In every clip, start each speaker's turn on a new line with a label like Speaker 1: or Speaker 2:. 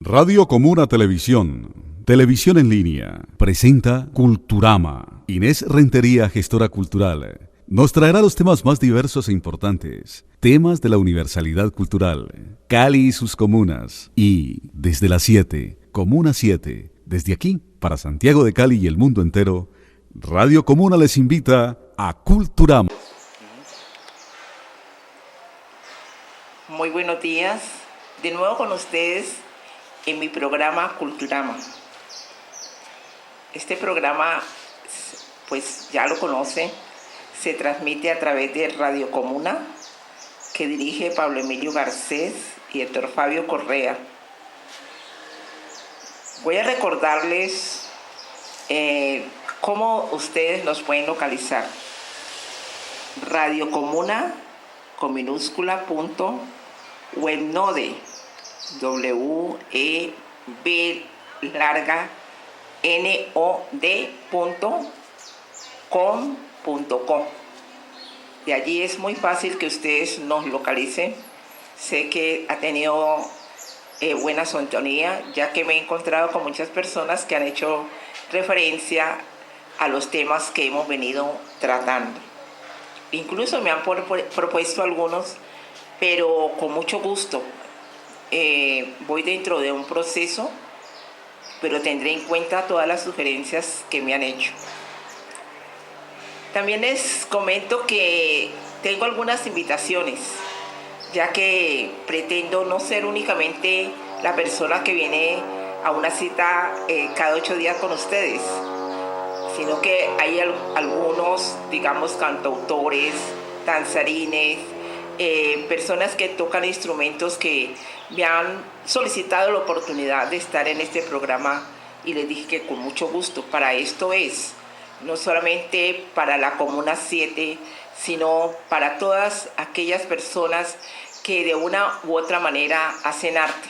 Speaker 1: Radio Comuna Televisión, televisión en línea, presenta Culturama. Inés Rentería, gestora cultural, nos traerá los temas más diversos e importantes, temas de la universalidad cultural, Cali y sus comunas, y desde las 7, Comuna 7, desde aquí, para Santiago de Cali y el mundo entero, Radio Comuna les invita a Culturama.
Speaker 2: Muy buenos días, de nuevo con ustedes en mi programa Culturama. Este programa, pues ya lo conocen, se transmite a través de Radio Comuna, que dirige Pablo Emilio Garcés y Héctor Fabio Correa. Voy a recordarles cómo ustedes nos pueden localizar. Radio Comuna con minúscula punto webnode web.nod.com.co. De allí es muy fácil que ustedes nos localicen. Sé que ha tenido buena sintonía, ya que me he encontrado con muchas personas que han hecho referencia a los temas que hemos venido tratando. Incluso me han propuesto algunos, pero con mucho gusto. Voy dentro de un proceso, pero tendré en cuenta todas las sugerencias que me han hecho. También les comento que tengo algunas invitaciones, ya que pretendo no ser únicamente la persona que viene a una cita cada 8 días con ustedes, sino que hay algunos, digamos, cantautores, danzarines, personas que tocan instrumentos que me han solicitado la oportunidad de estar en este programa, y les dije que con mucho gusto. Para esto es, no solamente para la Comuna 7, sino para todas aquellas personas que de una u otra manera hacen arte,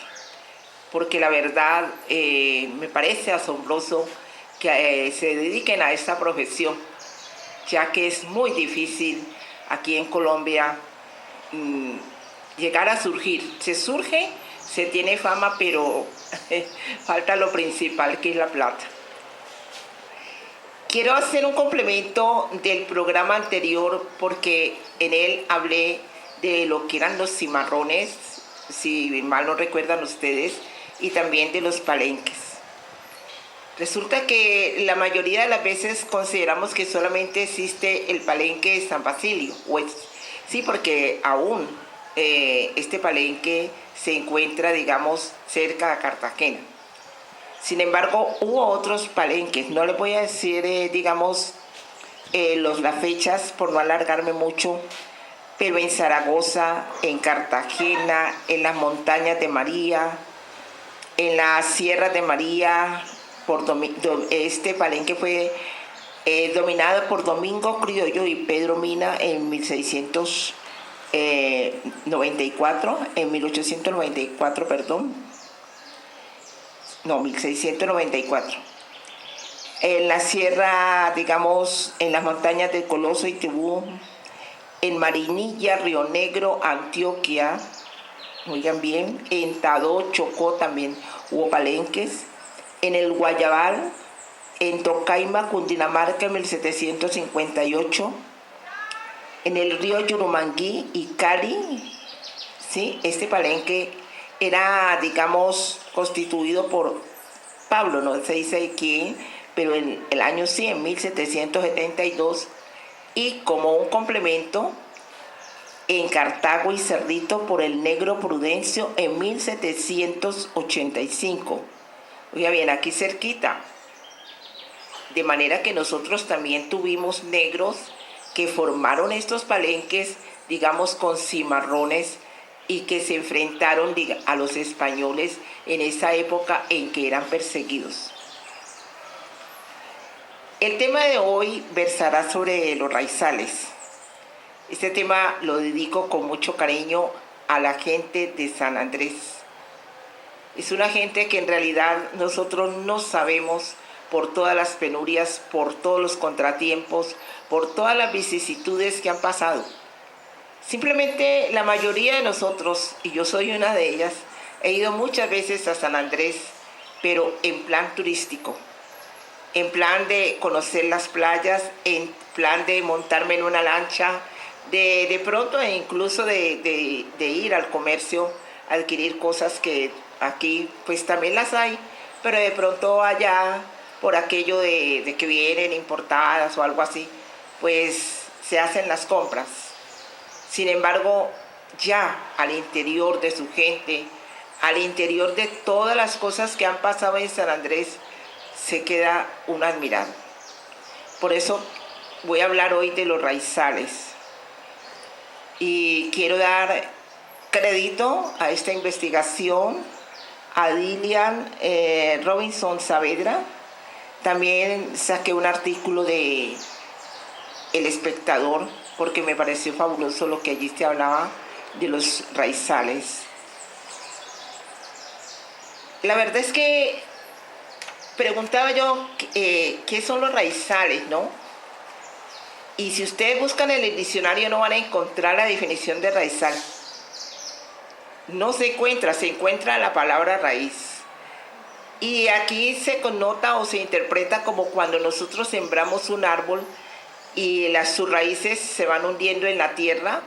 Speaker 2: porque la verdad me parece asombroso que se dediquen a esta profesión, ya que es muy difícil aquí en Colombia llegar a surgir. Se surge, se tiene fama, pero falta lo principal, que es la plata. Quiero hacer un complemento del programa anterior, porque en él hablé de lo que eran los cimarrones, si mal no recuerdan ustedes, y también de los palenques. Resulta que la mayoría de las veces consideramos que solamente existe el palenque de San Basilio. Sí, porque aún este palenque se encuentra, digamos, cerca de Cartagena. Sin embargo, hubo otros palenques. No les voy a decir, las fechas por no alargarme mucho, pero en Zaragoza, en Cartagena, en las montañas de María, en las sierras de María. Este palenque fue dominado por Domingo Criollo y Pedro Mina en 1694. En la sierra, digamos, en las montañas del Coloso y Tibú, en Marinilla, Río Negro, Antioquia, oigan bien, en Tadó, Chocó también hubo palenques. En el Guayabal, en Tocaima, Cundinamarca, en 1758, en el río Yurumanguí y Cali, ¿sí? Este palenque era, digamos, constituido por Pablo, no se dice quién, pero en el año sí, en 1772, y como un complemento, en Cartago y Cerrito por el Negro Prudencio en 1785. Oiga bien, aquí cerquita. De manera que nosotros también tuvimos negros que formaron estos palenques, digamos, con cimarrones, y que se enfrentaron a los españoles en esa época en que eran perseguidos. El tema de hoy versará sobre los raizales. Este tema lo dedico con mucho cariño a la gente de San Andrés. Es una gente que en realidad nosotros no sabemos, por todas las penurias, por todos los contratiempos, por todas las vicisitudes que han pasado. Simplemente la mayoría de nosotros, y yo soy una de ellas, He ido muchas veces a San Andrés, pero en plan turístico, en plan de conocer las playas, en plan de montarme en una lancha, de pronto e incluso de ir al comercio, a adquirir cosas que aquí pues también las hay, pero de pronto allá, por aquello de que vienen importadas o algo así, pues se hacen las compras. Sin embargo, ya al interior de su gente, al interior de todas las cosas que han pasado en San Andrés, se queda uno admirado. Por eso voy a hablar hoy de los raizales. Y quiero dar crédito a esta investigación a Dilian Robinson Saavedra. También saqué un artículo de El Espectador, porque me pareció fabuloso lo que allí se hablaba de los raizales. La verdad es que preguntaba yo qué son los raizales, ¿no? Y si ustedes buscan en el diccionario no van a encontrar la definición de raizal. No se encuentra la palabra raíz. Y aquí se connota o se interpreta como cuando nosotros sembramos un árbol y sus raíces se van hundiendo en la tierra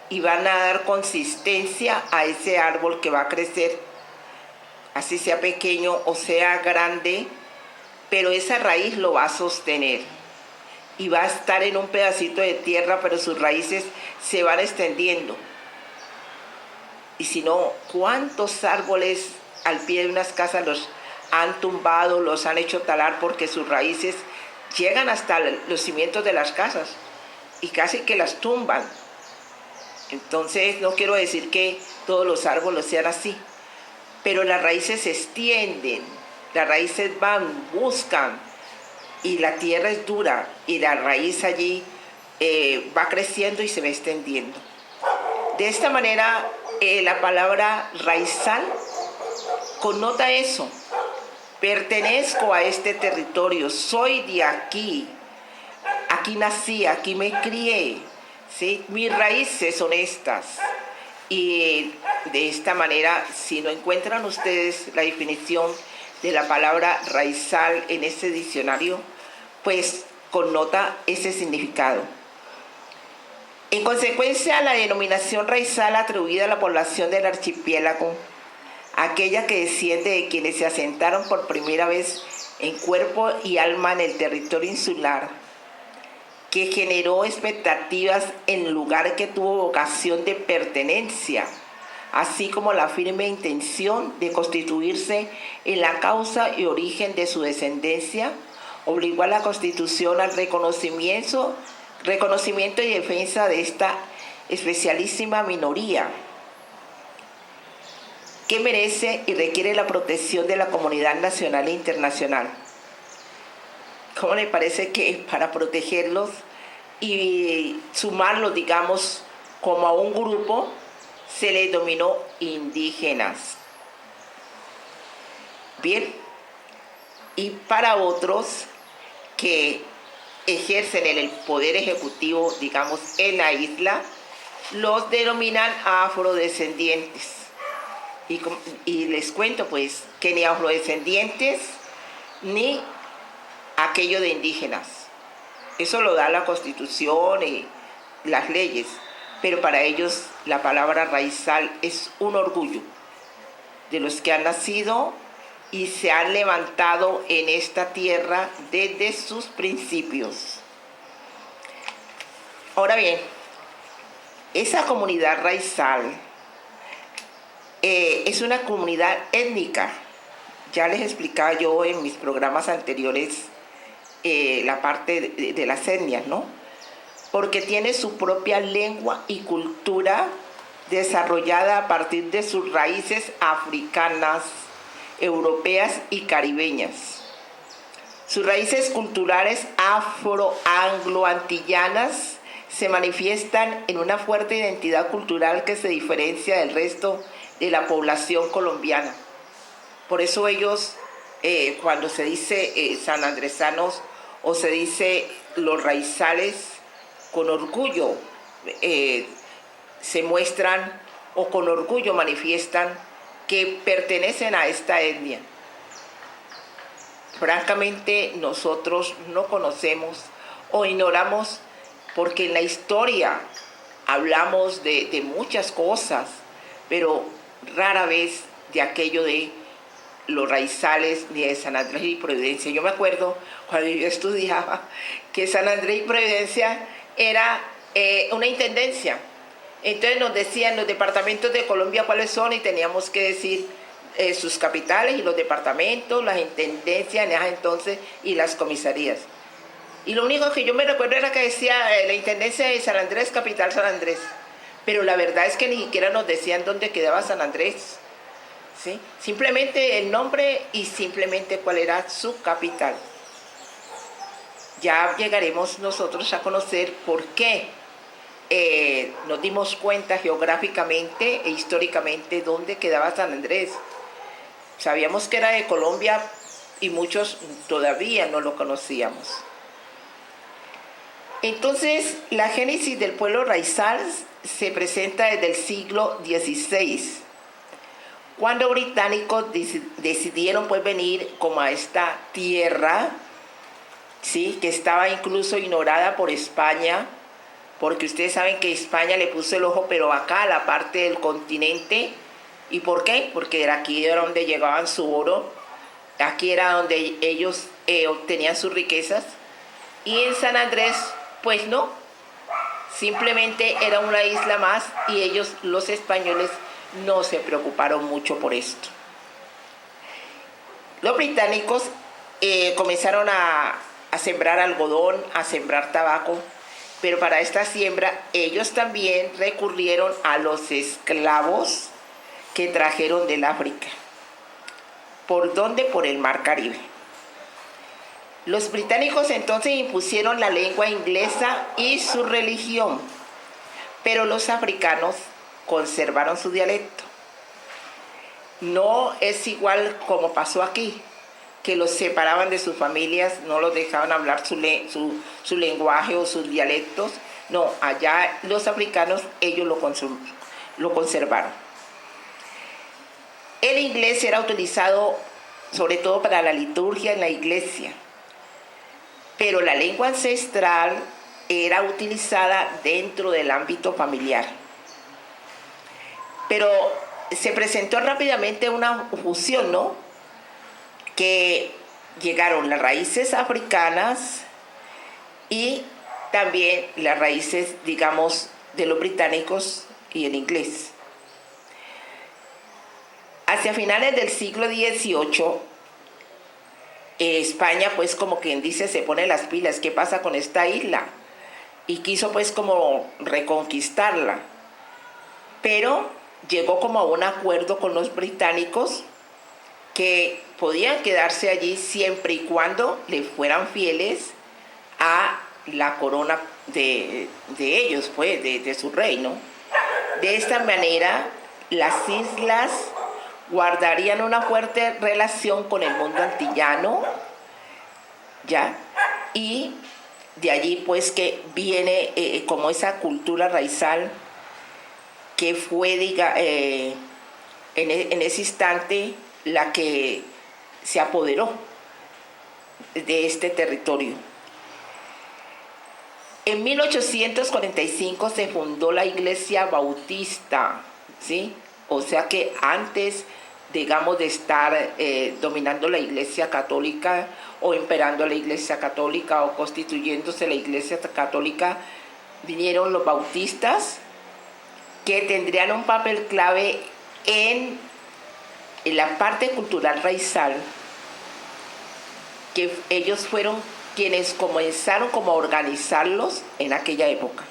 Speaker 2: y van a dar consistencia a ese árbol que va a crecer, así sea pequeño o sea grande, pero esa raíz lo va a sostener y va a estar en un pedacito de tierra, pero sus raíces se van extendiendo. Y si no, ¿cuántos árboles al pie de unas casas los han tumbado, los han hecho talar porque sus raíces llegan hasta los cimientos de las casas y casi que las tumban? Entonces, no quiero decir que todos los árboles sean así, pero las raíces se extienden, las raíces van, buscan, y la tierra es dura y la raíz allí va creciendo y se va extendiendo. De esta manera, la palabra raizal connota eso. Pertenezco a este territorio, soy de aquí, aquí nací, aquí me crié, ¿sí? Mis raíces son estas. Y de esta manera, si no encuentran ustedes la definición de la palabra raizal en este diccionario, pues connota ese significado. En consecuencia, la denominación raizal atribuida a la población del archipiélago, aquella que desciende de quienes se asentaron por primera vez en cuerpo y alma en el territorio insular, que generó expectativas en el lugar que tuvo vocación de pertenencia, así como la firme intención de constituirse en la causa y origen de su descendencia, obligó a la Constitución al reconocimiento y defensa de esta especialísima minoría, que merece y requiere la protección de la comunidad nacional e internacional. ¿Cómo le parece que para protegerlos y sumarlos, digamos, como a un grupo, se les denominó indígenas? Bien, y para otros que ejercen el poder ejecutivo, digamos, en la isla, los denominan afrodescendientes. Y les cuento pues que ni afrodescendientes ni aquello de indígenas. Eso lo da la Constitución y las leyes, pero para ellos la palabra raizal es un orgullo de los que han nacido y se han levantado en esta tierra desde sus principios. Ahora bien, esa comunidad raizal es una comunidad étnica. Ya les explicaba yo en mis programas anteriores la parte de las etnias, ¿no? Porque tiene su propia lengua y cultura desarrollada a partir de sus raíces africanas, europeas y caribeñas. Sus raíces culturales afro-anglo-antillanas se manifiestan en una fuerte identidad cultural que se diferencia del resto de la población colombiana. Por eso ellos, cuando se dice sanandresanos o se dice los raizales, con orgullo se muestran o con orgullo manifiestan que pertenecen a esta etnia. Francamente, nosotros no conocemos o ignoramos, porque en la historia hablamos de muchas cosas, pero rara vez de aquello de los raizales ni de San Andrés y Providencia. Yo me acuerdo cuando yo estudiaba que San Andrés y Providencia era una intendencia. Entonces nos decían los departamentos de Colombia cuáles son y teníamos que decir sus capitales y los departamentos, las intendencias en ese entonces y las comisarías. Y lo único que yo me recuerdo era que decía la intendencia de San Andrés, capital San Andrés. Pero la verdad es que ni siquiera nos decían dónde quedaba San Andrés, ¿sí? Simplemente el nombre y simplemente cuál era su capital. Ya llegaremos nosotros a conocer por qué nos dimos cuenta geográficamente e históricamente dónde quedaba San Andrés. Sabíamos que era de Colombia y muchos todavía no lo conocíamos. Entonces, la génesis del pueblo raizal se presenta desde el siglo XVI, cuando británicos decidieron pues venir como a esta tierra, ¿sí?, que estaba incluso ignorada por España, porque ustedes saben que España le puso el ojo, pero acá a la parte del continente. ¿Y por qué? Porque era aquí era donde llegaban su oro, aquí era donde ellos obtenían sus riquezas, y en San Andrés pues no, simplemente era una isla más y ellos, los españoles, no se preocuparon mucho por esto. Los británicos comenzaron a sembrar algodón, a sembrar tabaco, pero para esta siembra ellos también recurrieron a los esclavos que trajeron del África. ¿Por dónde? Por el Mar Caribe. Los británicos entonces impusieron la lengua inglesa y su religión, pero los africanos conservaron su dialecto. No es igual como pasó aquí, que los separaban de sus familias, no los dejaban hablar su lenguaje o sus dialectos. No, allá los africanos, ellos lo conservaron. El inglés era utilizado sobre todo para la liturgia en la iglesia, pero la lengua ancestral era utilizada dentro del ámbito familiar. Pero se presentó rápidamente una fusión, ¿no?, que llegaron las raíces africanas y también las raíces, digamos, de los británicos y el inglés. Hacia finales del siglo XVIII, España, pues como quien dice, se pone las pilas. ¿Qué pasa con esta isla? Y quiso pues como reconquistarla. Pero llegó como a un acuerdo con los británicos que podían quedarse allí siempre y cuando le fueran fieles a la corona de ellos, pues, de su reino. De esta manera, las islas guardarían una fuerte relación con el mundo antillano, ¿ya? Y de allí pues que viene como esa cultura raizal que fue, en ese instante, la que se apoderó de este territorio. En 1845 se fundó la Iglesia Bautista, ¿sí? O sea que antes, digamos, de estar dominando la Iglesia Católica o imperando la Iglesia Católica o constituyéndose la Iglesia Católica, vinieron los bautistas, que tendrían un papel clave en la parte cultural raizal, que ellos fueron quienes comenzaron como a organizarlos en aquella época.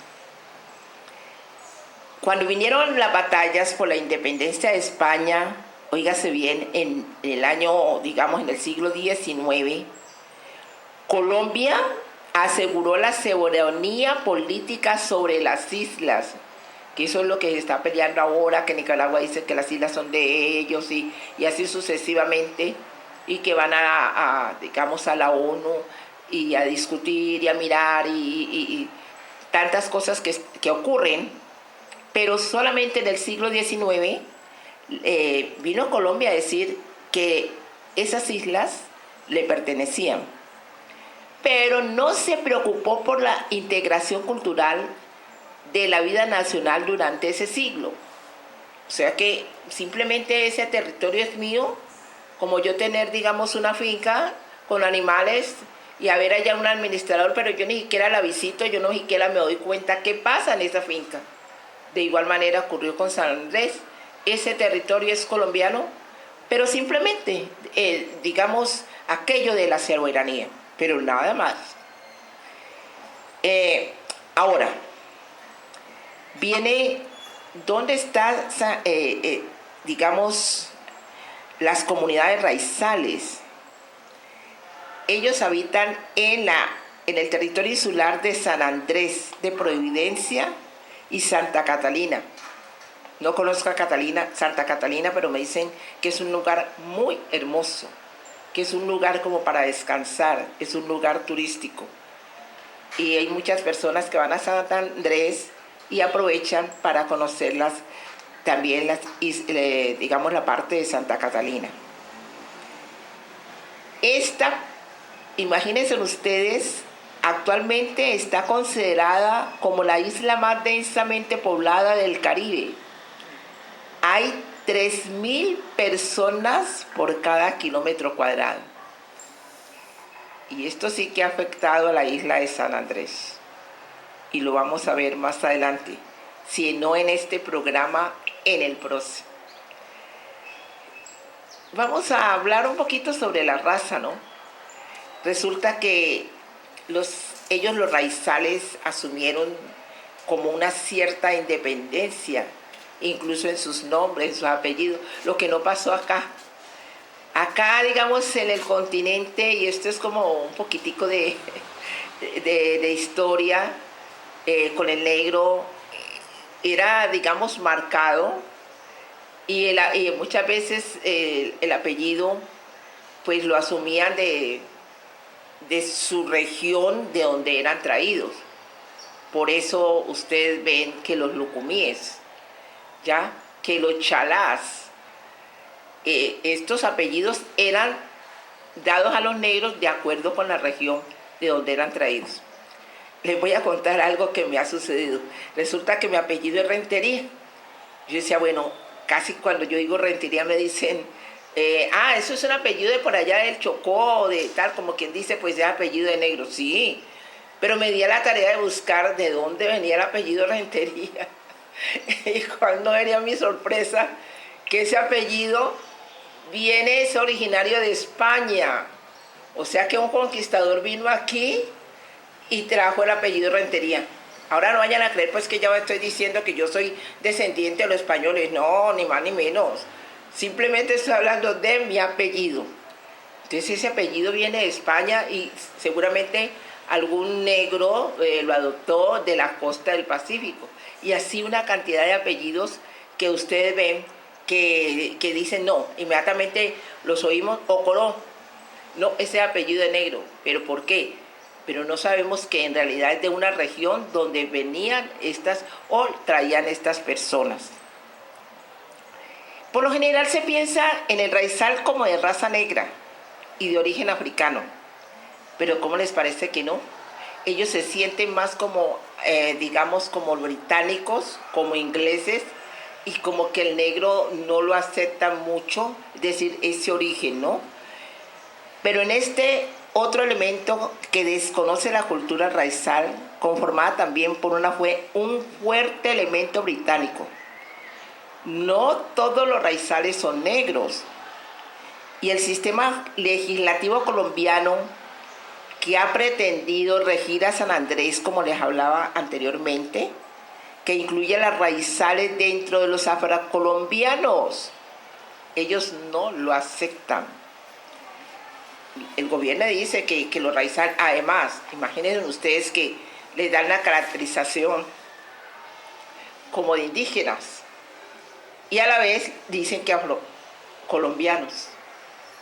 Speaker 2: Cuando vinieron las batallas por la independencia de España, óigase bien, en el año, digamos, en el siglo XIX, Colombia aseguró la soberanía política sobre las islas, que eso es lo que se está peleando ahora, que Nicaragua dice que las islas son de ellos y así sucesivamente, y que van digamos, a la ONU y a discutir y a mirar y tantas cosas que ocurren. Pero solamente en el siglo XIX vino a Colombia a decir que esas islas le pertenecían, pero no se preocupó por la integración cultural de la vida nacional durante ese siglo. O sea que simplemente ese territorio es mío, como yo tener, digamos, una finca con animales y haber allá un administrador, pero yo ni siquiera la visito, yo no siquiera me doy cuenta qué pasa en esa finca. De igual manera ocurrió con San Andrés. Ese territorio es colombiano, pero simplemente, digamos, aquello de la soberanía, pero nada más. Ahora, viene, ¿dónde están, digamos, las comunidades raizales? Ellos habitan en el territorio insular de San Andrés, de Providencia y Santa Catalina. No conozco a Santa Catalina, pero me dicen que es un lugar muy hermoso, que es un lugar como para descansar, es un lugar turístico. Y hay muchas personas que van a Santa Andrés y aprovechan para conocerlas también, digamos, la parte de Santa Catalina. Imagínense ustedes, actualmente está considerada como la isla más densamente poblada del Caribe. Hay 3.000 personas por cada kilómetro cuadrado. Y esto sí que ha afectado a la isla de San Andrés. Y lo vamos a ver más adelante, si no en este programa, en el próximo. Vamos a hablar un poquito sobre la raza, ¿no? Resulta que ellos los raizales asumieron como una cierta independencia, incluso en sus nombres, en sus apellidos, lo que no pasó acá. Acá, digamos, en el continente, y esto es como un poquitico de historia, con el negro, era, digamos, marcado, y muchas veces el apellido, pues lo asumían de su región de donde eran traídos. Por eso ustedes ven que los lucumíes, ¿ya? Que los chalás, estos apellidos eran dados a los negros de acuerdo con la región de donde eran traídos. Les voy a contar algo que me ha sucedido. Resulta que mi apellido es Rentería. Yo decía, bueno, casi cuando yo digo Rentería me dicen, eso es un apellido de por allá del Chocó, de tal, como quien dice, pues es apellido de negro. Sí, pero me di a la tarea de buscar de dónde venía el apellido Rentería. Y cuando venía mi sorpresa, que ese apellido es originario de España. O sea que un conquistador vino aquí y trajo el apellido Rentería. Ahora no vayan a creer pues que ya estoy diciendo que yo soy descendiente de los españoles. No, ni más ni menos. Simplemente estoy hablando de mi apellido. Entonces ese apellido viene de España y seguramente algún negro lo adoptó de la costa del Pacífico. Y así una cantidad de apellidos que ustedes ven que dicen no, inmediatamente los oímos, Ocoró. No, ese apellido de negro. ¿Pero por qué? Pero no sabemos que en realidad es de una región donde venían o traían estas personas. Por lo general se piensa en el raizal como de raza negra y de origen africano. Pero ¿cómo les parece que no? Ellos se sienten más como, digamos, como británicos, como ingleses, y como que el negro no lo acepta mucho, es decir, ese origen, ¿no? Pero en este otro elemento que desconoce la cultura raizal, conformada también por un fuerte elemento británico. No todos los raizales son negros. Y el sistema legislativo colombiano, que ha pretendido regir a San Andrés, como les hablaba anteriormente, que incluye a las raizales dentro de los afrocolombianos, ellos no lo aceptan. El gobierno dice que los raizales, además, imaginen ustedes que les dan la caracterización como de indígenas y a la vez dicen que afrocolombianos.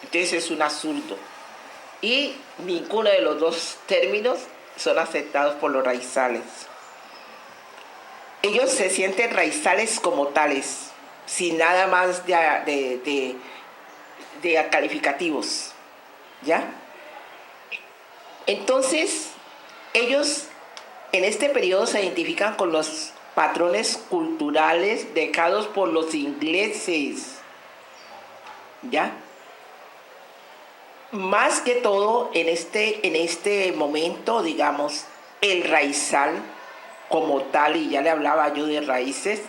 Speaker 2: Entonces es un absurdo. Y ninguno de los dos términos son aceptados por los raizales. Ellos se sienten raizales como tales, sin nada más de calificativos, ¿ya? Entonces, ellos en este periodo se identifican con los patrones culturales dejados por los ingleses, ¿ya? Más que todo, en este momento, digamos, el raizal como tal, y ya le hablaba yo de raíces,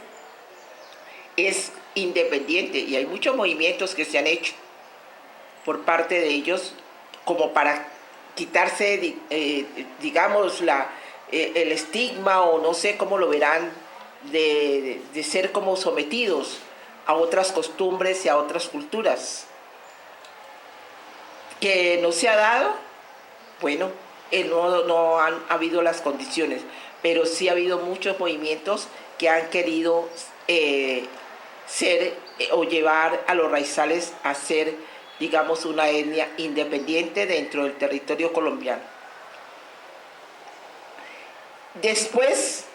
Speaker 2: es independiente y hay muchos movimientos que se han hecho por parte de ellos como para quitarse, digamos, el estigma, o no sé cómo lo verán, de ser como sometidos a otras costumbres y a otras culturas. Que no se ha dado, bueno, no han habido las condiciones, pero sí ha habido muchos movimientos que han querido ser o llevar a los raizales a ser, digamos, una etnia independiente dentro del territorio colombiano. Después,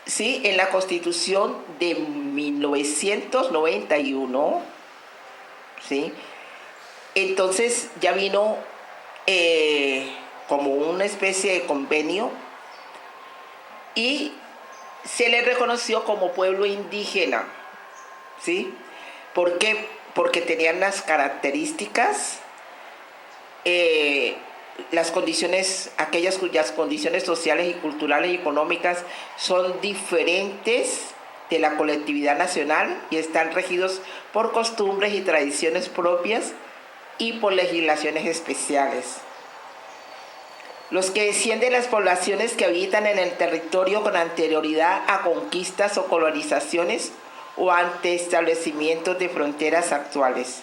Speaker 2: sí, en la Constitución de 1991, sí, entonces ya vino como una especie de convenio y se le reconoció como pueblo indígena, ¿sí? ¿Por qué? Porque tenían las características, las condiciones, aquellas cuyas condiciones sociales y culturales y económicas son diferentes de la colectividad nacional y están regidos por costumbres y tradiciones propias y por legislaciones especiales. Los que descienden de las poblaciones que habitan en el territorio con anterioridad a conquistas o colonizaciones o ante establecimientos de fronteras actuales,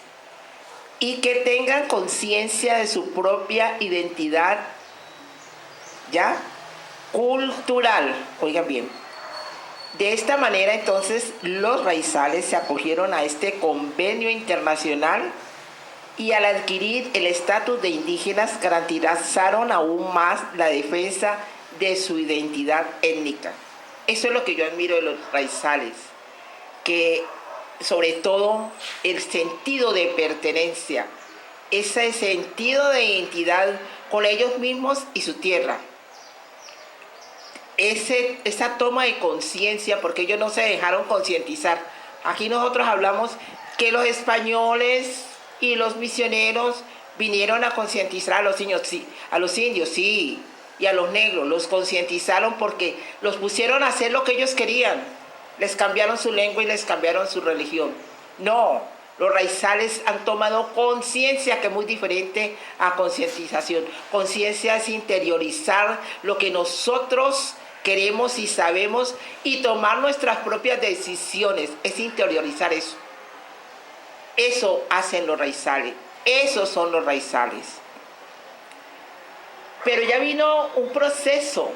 Speaker 2: y que tengan conciencia de su propia identidad, ¿ya?, cultural. Oigan bien. De esta manera, entonces, los raizales se acogieron a este convenio internacional y al adquirir el estatus de indígenas garantizaron aún más la defensa de su identidad étnica. Eso es lo que yo admiro de los raizales, que sobre todo el sentido de pertenencia, ese sentido de identidad con ellos mismos y su tierra, esa toma de conciencia, porque ellos no se dejaron concientizar. Aquí nosotros hablamos que los españoles y los misioneros vinieron a concientizar a los indios, sí, sí, y a los negros, los concientizaron porque los pusieron a hacer lo que ellos querían. Les cambiaron su lengua y les cambiaron su religión. No, los raizales han tomado conciencia, que es muy diferente a concientización. Conciencia es interiorizar lo que nosotros queremos y sabemos y tomar nuestras propias decisiones. Es interiorizar eso. Eso hacen los raizales. Esos son los raizales. Pero ya vino un proceso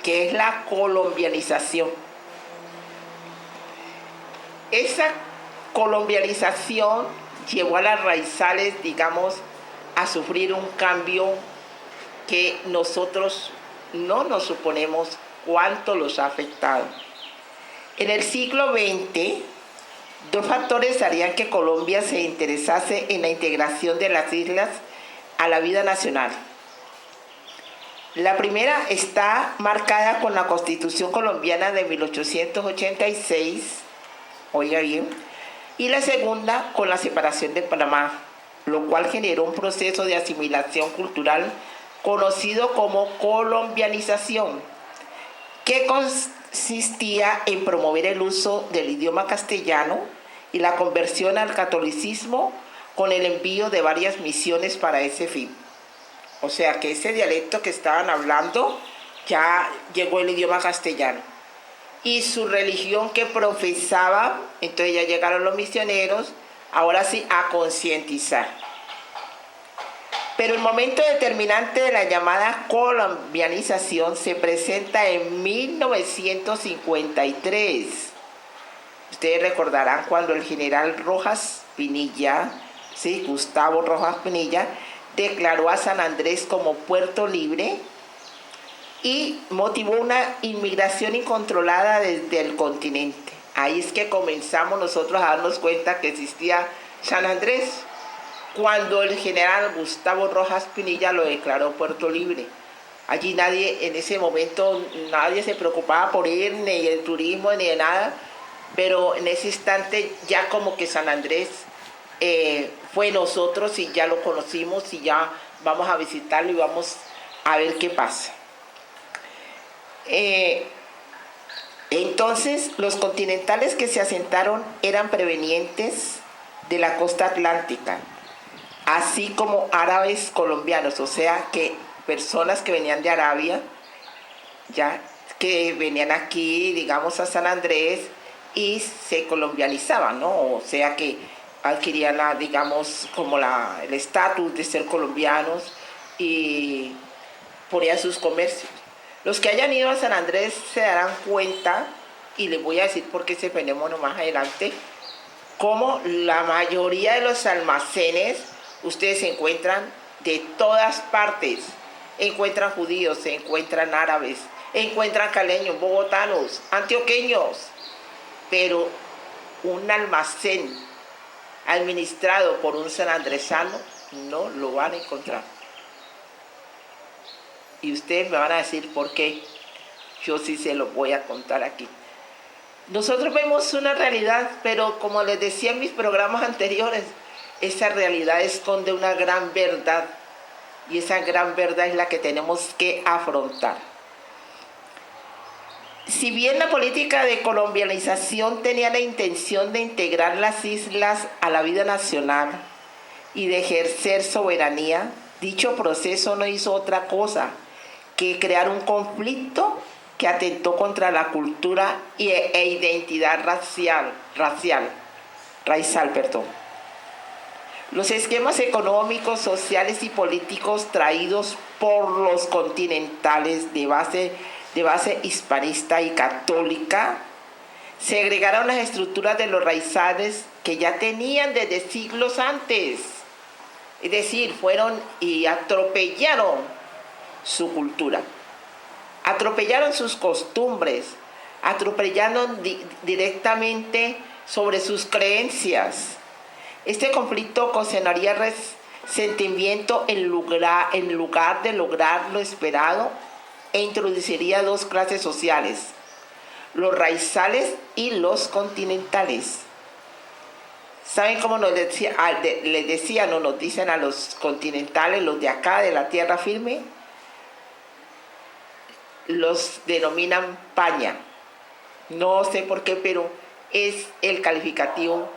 Speaker 2: que es la colombianización. Esa colombianización llevó a las raizales, digamos, a sufrir un cambio que nosotros no nos suponemos cuánto los ha afectado. En el siglo XX, dos factores harían que Colombia se interesase en la integración de las islas a la vida nacional. La primera está marcada con la Constitución colombiana de 1886, oiga bien, y la segunda con la separación de Panamá, lo cual generó un proceso de asimilación cultural conocido como colombianización, que consistía en promover el uso del idioma castellano y la conversión al catolicismo con el envío de varias misiones para ese fin. O sea que ese dialecto que estaban hablando, ya llegó el idioma castellano. Y su religión que profesaba, entonces ya llegaron los misioneros, ahora sí, a concientizar. Pero el momento determinante de la llamada colombianización se presenta en 1953. Ustedes recordarán cuando el general Rojas Pinilla, ¿sí?, Gustavo Rojas Pinilla, declaró a San Andrés como puerto libre y motivó una inmigración incontrolada desde el continente. Ahí es que comenzamos nosotros a darnos cuenta que existía San Andrés, cuando el general Gustavo Rojas Pinilla lo declaró Puerto Libre. Allí nadie, en ese momento, nadie se preocupaba por ir, ni del turismo, ni de nada, pero en ese instante ya como que San Andrés fue nosotros y ya lo conocimos y ya vamos a visitarlo y vamos a ver qué pasa. Entonces, los continentales que se asentaron eran provenientes de la costa atlántica, así como árabes colombianos, o sea que personas que venían de Arabia, ya que venían aquí, digamos, a San Andrés y se colombianizaban, ¿no? O sea que adquirían, digamos, como el estatus de ser colombianos y ponían sus comercios. Los que hayan ido a San Andrés se darán cuenta, y les voy a decir por qué ese fenómeno más adelante, como la mayoría de los almacenes ustedes se encuentran de todas partes. Encuentran judíos, se encuentran árabes, encuentran caleños, bogotanos, antioqueños, pero un almacén administrado por un sanandresano no lo van a encontrar. Y ustedes me van a decir por qué. Yo sí se lo voy a contar aquí. Nosotros vemos una realidad, pero como les decía en mis programas anteriores, esa realidad esconde una gran verdad. Y esa gran verdad es la que tenemos que afrontar. Si bien la política de colombianización tenía la intención de integrar las islas a la vida nacional y de ejercer soberanía, dicho proceso no hizo otra cosa que crear un conflicto que atentó contra la cultura e identidad raizal. Los esquemas económicos, sociales y políticos traídos por los continentales de base hispanista y católica se agregaron las estructuras de los raizales que ya tenían desde siglos antes. Es decir, fueron y atropellaron su cultura, atropellaron sus costumbres, atropellaron directamente sobre sus creencias. Este conflicto ocasionaría resentimiento en lugar de lograr lo esperado e introduciría dos clases sociales, los raizales y los continentales. ¿Saben cómo nos dicen a los continentales, los de acá, de la tierra firme? Los denominan paña. No sé por qué, pero es el calificativo,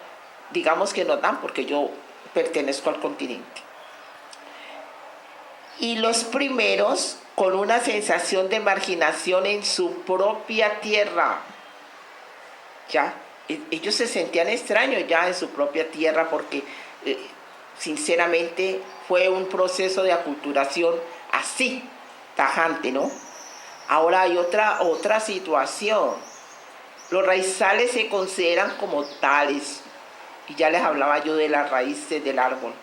Speaker 2: digamos, que nos dan, porque yo pertenezco al continente. Y los primeros con una sensación de marginación en su propia tierra. Ya, ellos se sentían extraños ya en su propia tierra porque, sinceramente, fue un proceso de aculturación así, tajante, ¿no? Ahora hay otra situación. Los raizales se consideran como tales, y ya les hablaba yo de las raíces del árbol.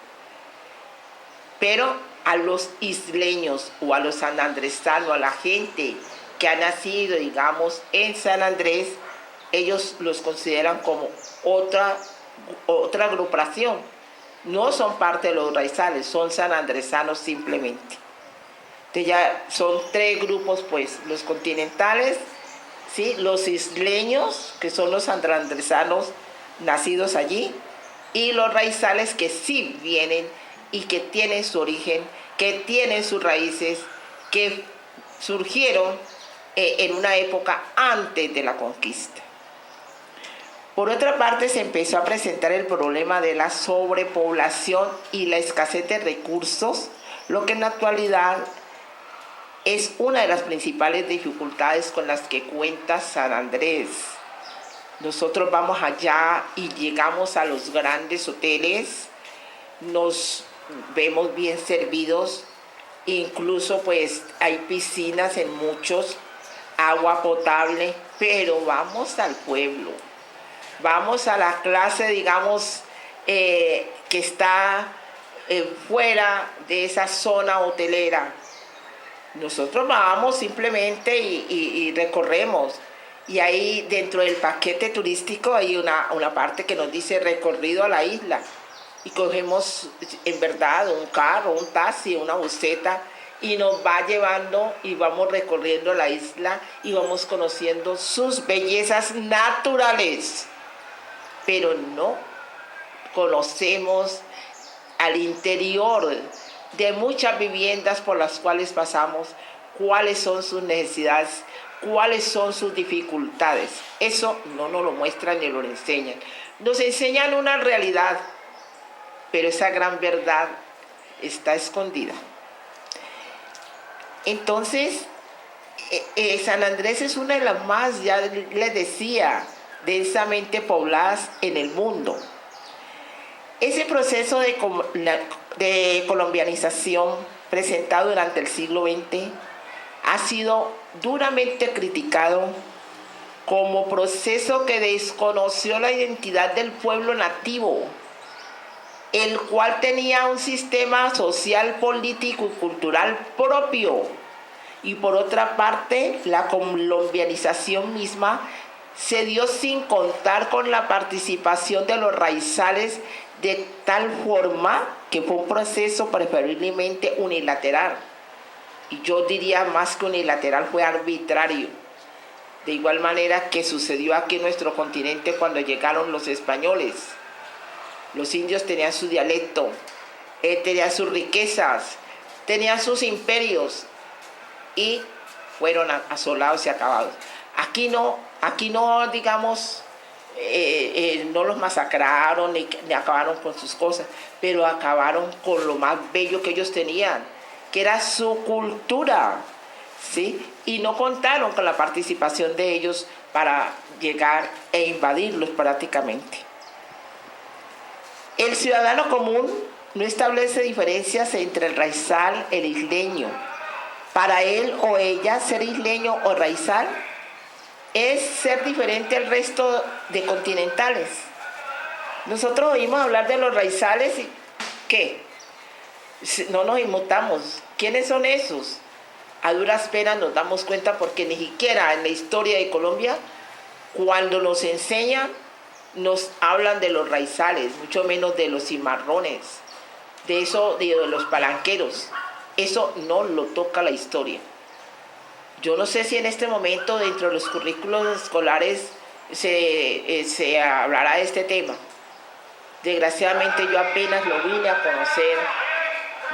Speaker 2: Pero a los isleños o a los sanandresanos, a la gente que ha nacido, digamos, en San Andrés, ellos los consideran como otra agrupación. No son parte de los raizales, son sanandresanos simplemente. Entonces ya son tres grupos, pues, los continentales, ¿sí? Los isleños, que son los sanandresanos nacidos allí, y los raizales que sí vienen y que tienen su origen, que tienen sus raíces, que surgieron en una época antes de la conquista. Por otra parte, se empezó a presentar el problema de la sobrepoblación y la escasez de recursos, lo que en la actualidad es una de las principales dificultades con las que cuenta San Andrés. Nosotros vamos allá y llegamos a los grandes hoteles, nos vemos bien servidos, incluso pues hay piscinas en muchos, agua potable, pero vamos al pueblo, vamos a la clase, digamos, que está fuera de esa zona hotelera. Nosotros vamos simplemente y recorremos Y ahí dentro del paquete turístico hay una parte que nos dice recorrido a la isla. Y cogemos en verdad un carro, un taxi, una buseta y nos va llevando y vamos recorriendo la isla y vamos conociendo sus bellezas naturales. Pero no conocemos al interior de muchas viviendas por las cuales pasamos, cuáles son sus necesidades, cuáles son sus dificultades. Eso no nos lo muestran ni lo enseñan. Nos enseñan una realidad, pero esa gran verdad está escondida. Entonces, San Andrés es una de las más, ya les decía, densamente pobladas en el mundo. Ese proceso de colombianización presentado durante el siglo XX ha sido duramente criticado como proceso que desconoció la identidad del pueblo nativo, el cual tenía un sistema social, político y cultural propio. Y por otra parte, la colombianización misma se dio sin contar con la participación de los raizales, de tal forma que fue un proceso preferiblemente unilateral. Y yo diría más que unilateral, fue arbitrario. De igual manera que sucedió aquí en nuestro continente cuando llegaron los españoles. Los indios tenían su dialecto, tenían sus riquezas, tenían sus imperios y fueron asolados y acabados. Aquí no, digamos, no los masacraron ni acabaron con sus cosas, pero acabaron con lo más bello que ellos tenían, que era su cultura, ¿sí? Y no contaron con la participación de ellos para llegar e invadirlos prácticamente. El ciudadano común no establece diferencias entre el raizal y el isleño. Para él o ella, ser isleño o raizal es ser diferente al resto de continentales. Nosotros oímos hablar de los raizales y ¿qué? No nos inmutamos. ¿Quiénes son esos? A duras penas nos damos cuenta porque ni siquiera en la historia de Colombia, cuando nos enseñan, nos hablan de los raizales, mucho menos de los cimarrones, de los palanqueros. Eso no lo toca la historia. Yo no sé si en este momento dentro de los currículos escolares se hablará de este tema. Desgraciadamente yo apenas lo vine a conocer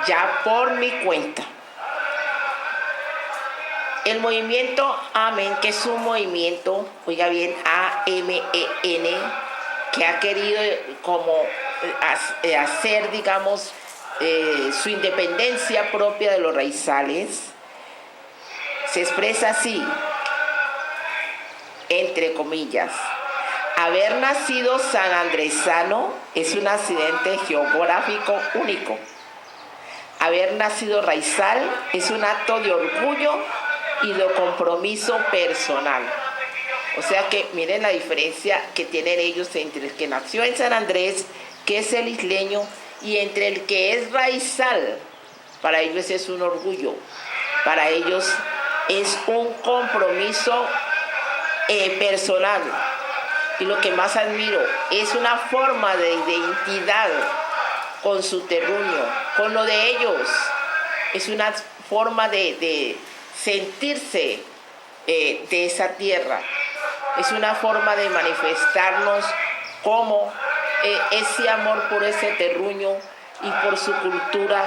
Speaker 2: ya por mi cuenta. El movimiento Amén, que es un movimiento, oiga bien, A-M-E-N, que ha querido como hacer, digamos, su independencia propia de los raizales, se expresa así, entre comillas: haber nacido sanandresano es un accidente geográfico único. Haber nacido raizal es un acto de orgullo y de compromiso personal. O sea que miren la diferencia que tienen ellos entre el que nació en San Andrés, que es el isleño, y entre el que es raizal. Para ellos es un orgullo, para ellos es un compromiso personal. Y lo que más admiro es una forma de identidad con su terruño, con lo de ellos. Es una forma de sentirse de esa tierra. Es una forma de manifestarnos como ese amor por ese terruño y por su cultura